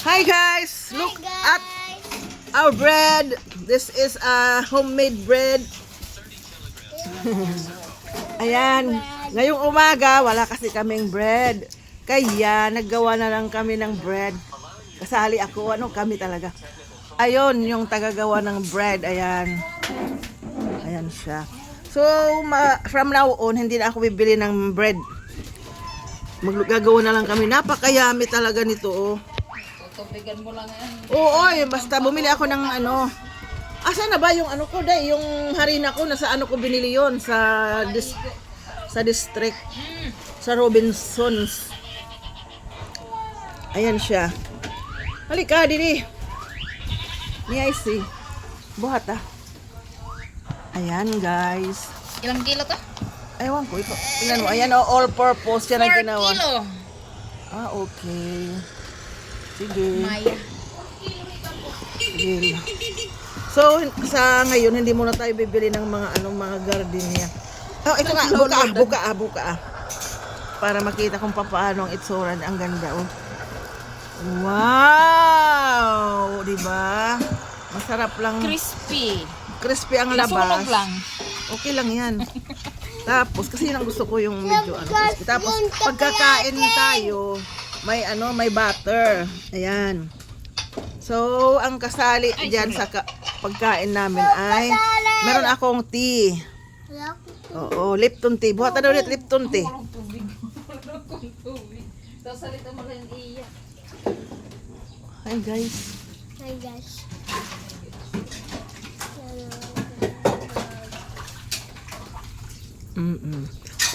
Hi guys, look Hi at guys. our bread. This is a homemade bread. Ayan, ngayong umaga wala kasi kaming bread. Kaya naggawa na lang kami ng bread. Kasali ako, kami talaga. Ayun, yung tagagawa ng bread, ayan. Ayan siya. So, from now on, hindi na ako bibili ng bread. Maggagawa na lang kami. Napakayami talaga nito, oh. Tubigan mo lang yan. Oo, basta bumili ako ng Asa na ba yung ko dai, yung harina ko nasa ko binili yon sa district sa Robinsons. Ayan siya. Halika dili. Ni I see. Buhat ah. Ayan guys. Ilang kilo to? Ewan ko ito. Tingnan mo, ayan all purpose yan ang 4 ginawa. kilo. Okay. Sige. Maya. Sige. So, sa ngayon, hindi muna tayo bibili ng mga mga gardenia. Oh, ito nga, buka. Para makita kung paano ang itsura. Ang ganda, oh. Wow! Diba? Masarap lang. Crispy. Crispy ang labas. Nasunog lang. Okay lang yan. Tapos, kasi yun ang gusto ko yung medyo crispy. Tapos, pagkakain tayo, may butter. Ayan. So, ang kasali diyan sa pagkain namin ay meron akong tea. Oo, Lipton tea. Buhatan daw ulit Lipton tea. Walang tubig. Tapos salita mo lang iya. Hi guys. Hi guys.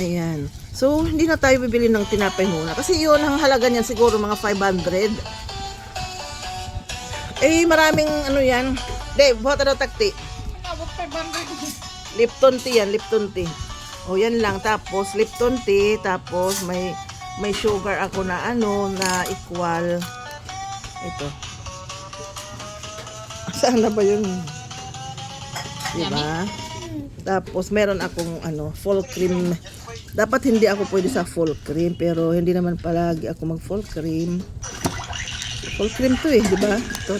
Ayan. So, hindi na tayo bibili ng tinapay muna. Kasi yun, ang halaga niyan siguro mga 500. Eh, maraming yan. Buhatan daw takti. Abot 500. Lipton tea yan, Lipton tea. O yan lang, tapos Lipton tea, tapos may sugar ako na na equal. Ito. Saan na ba yun? Diba? Tapos meron akong full cream. Dapat hindi ako pwede sa full cream, pero hindi naman palagi ako mag full cream. Full cream to diba? To.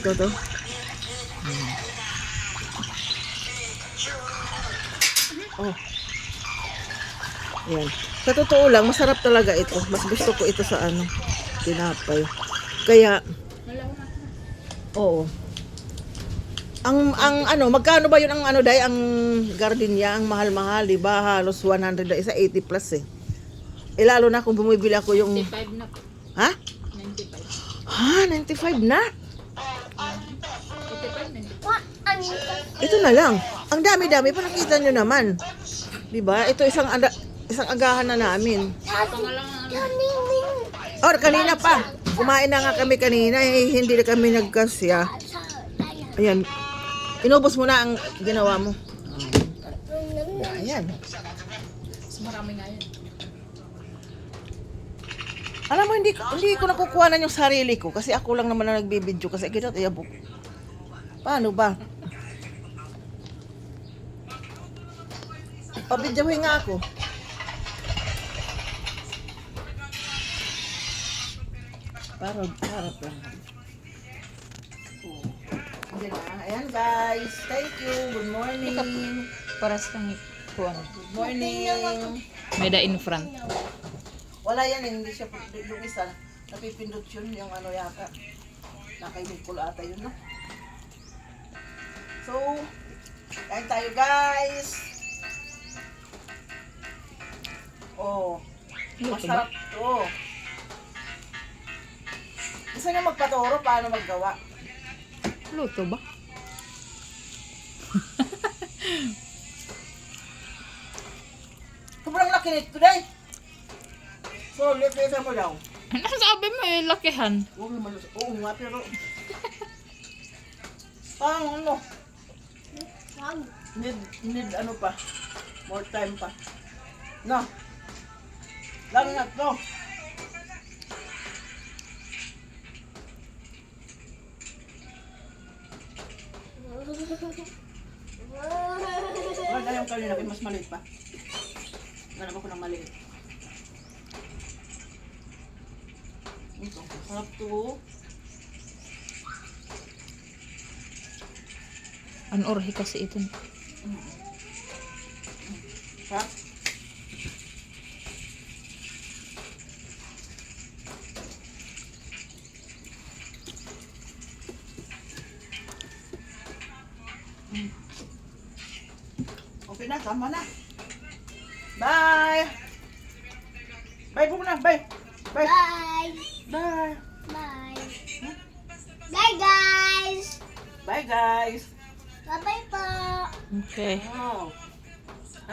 Oh. Yan. Sa totoo lang, masarap talaga ito. Mas gusto ko ito sa tinapay. Kaya, oo. Magkano ba yun ang ang gardenia, ang mahal-mahal, di ba? Halos 100 na isa, 80 plus eh. Lalo na kung bumibili ako yung... 95 na po. Ha? 95. Ha? 95 na? 45, 95. Ito na lang. Ang dami-dami pa, nakita nyo naman. Di ba? Ito isang agahan na namin. Or kanina pa. Kumain na nga kami kanina, hindi na kami nagkasya. Ayan. Inubos mo na ang ginawa mo. Ayan. Mas marami nga yan. Alam mo, hindi ko nakukuhanan yung sarili ko kasi ako lang naman ang nagbibideo kasi kita tiyabok. Paano ba? Pabidyohin nga ako. Harap lang. Ayan guys, thank you. Good morning. Paras kang kuwan. Good morning. Meda in front. Wala yan, hindi siya yung isa. Napipindot yun, yung yata. Nakaibigkul ata yun, no? So, kain tayo guys. Oh, masarap to. Gusto nyo magpaturo paano maggawa? Luto ba? Sobrang laki nito today. So, lipitan mo daw. Nasabi mo lakihan. Huwag naman. Oo nga, pero... Parang need pa. More time pa. No. Lang na to. Wala yung kanina, mas maliit pa. Wala ako ng maliit. Ito, sarap to. Anurhi kasi ito. Ha? Okay na, tama na. Bye! Bye po muna, bye! Bye! Bye. Bye! Bye. Bye, guys. Bye guys! Bye-bye po. Okay. Wow!